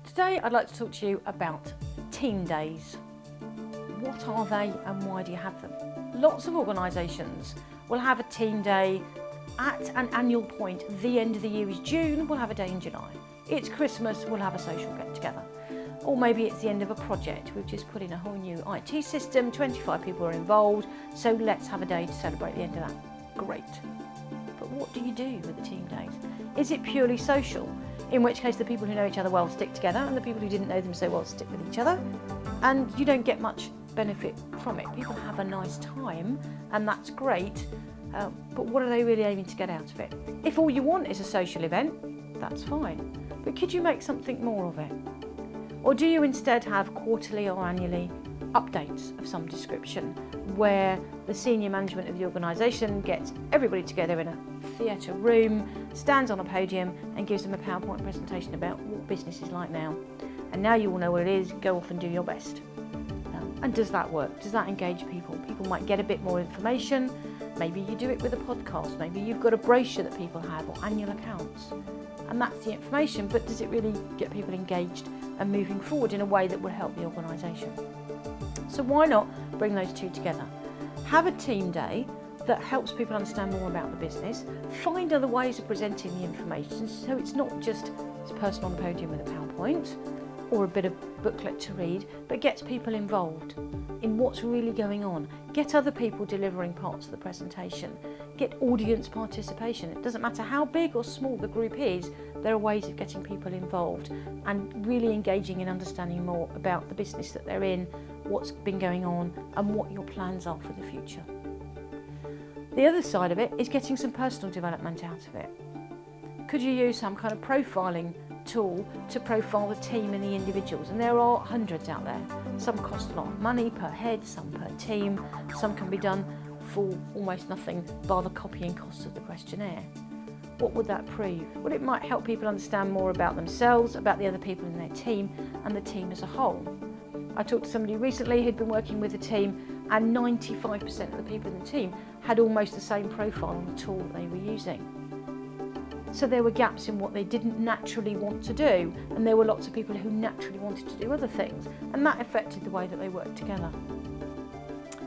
Today I'd like to talk to you about team days. What are they and why do you have them? Lots of organisations will have a team day at an annual point. The end of the year is June, we'll have a day in July. It's Christmas, we'll have a social get together. Or maybe it's the end of a project. We've just put in a whole new IT system, 25 people are involved, so let's have a day to celebrate the end of that. Great. But what do you do with the team days? Is it purely social? In which case the people who know each other well stick together and the people who didn't know them so well stick with each other, and you don't get much benefit from it. People have a nice time and that's great, but what are they really aiming to get out of it? If all you want is a social event, that's fine, but could you make something more of it? Or do you instead have quarterly or annually updates of some description where the senior management of the organisation gets everybody together in a theatre room, stands on a podium and gives them a PowerPoint presentation about what business is like now. And now you all know what it is, go off and do your best. And does that work? Does that engage people? People might get a bit more information. Maybe you do it with a podcast. Maybe you've got a brochure that people have or annual accounts. And that's the information, but does it really get people engaged and moving forward in a way that will help the organisation? So why not bring those two together? Have a team day that helps people understand more about the business, find other ways of presenting the information so it's not just this person on the podium with a PowerPoint or a bit of booklet to read, but gets people involved in what's really going on. Get other people delivering parts of the presentation. Get audience participation. It doesn't matter how big or small the group is, there are ways of getting people involved and really engaging in understanding more about the business that they're in, what's been going on and what your plans are for the future. The other side of it is getting some personal development out of it. Could you use some kind of profiling tool to profile the team and the individuals? And there are hundreds out there. Some cost a lot of money per head, some per team, some can be done for almost nothing bar the copying costs of the questionnaire. What would that prove? Well, it might help people understand more about themselves, about the other people in their team and the team as a whole. I talked to somebody recently who'd been working with a team and 95% of the people in the team had almost the same profile on the tool that they were using. So there were gaps in what they didn't naturally want to do, and there were lots of people who naturally wanted to do other things, and that affected the way that they worked together.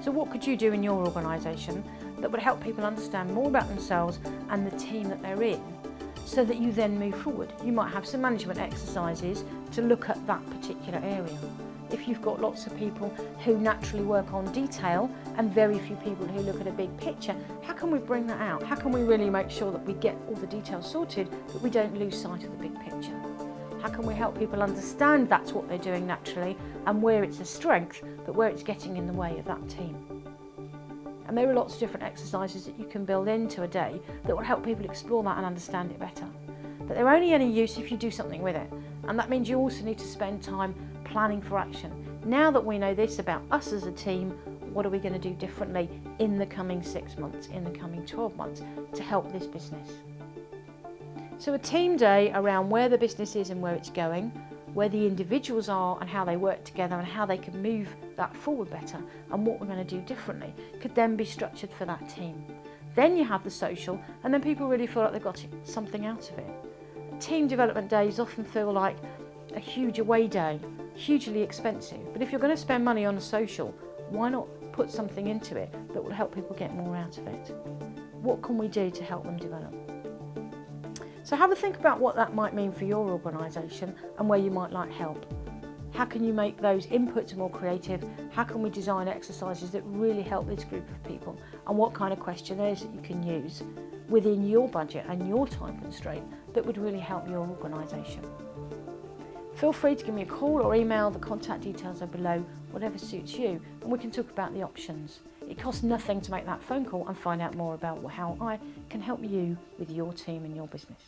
So what could you do in your organisation that would help people understand more about themselves and the team that they're in, so that you then move forward? You might have some management exercises to look at that particular area. If you've got lots of people who naturally work on detail and very few people who look at a big picture, how can we bring that out? How can we really make sure that we get all the details sorted, but we don't lose sight of the big picture? How can we help people understand that's what they're doing naturally and where it's a strength, but where it's getting in the way of that team? And there are lots of different exercises that you can build into a day that will help people explore that and understand it better. But they're only any use if you do something with it. And that means you also need to spend time planning for action. Now that we know this about us as a team, what are we going to do differently in the coming 6 months, in the coming 12 months to help this business? So a team day around where the business is and where it's going, where the individuals are and how they work together and how they can move that forward better and what we're going to do differently could then be structured for that team. Then you have the social, and then people really feel like they've got something out of it. Team development days often feel like a huge away day, hugely expensive, but if you're going to spend money on a social, why not put something into it that will help people get more out of it? What can we do to help them develop? So have a think about what that might mean for your organisation and where you might like help. How can you make those inputs more creative? How can we design exercises that really help this group of people? And what kind of questionnaires that you can use within your budget and your time constraint that would really help your organisation? Feel free to give me a call or email. The contact details are below, whatever suits you, and we can talk about the options. It costs nothing to make that phone call and find out more about how I can help you with your team and your business.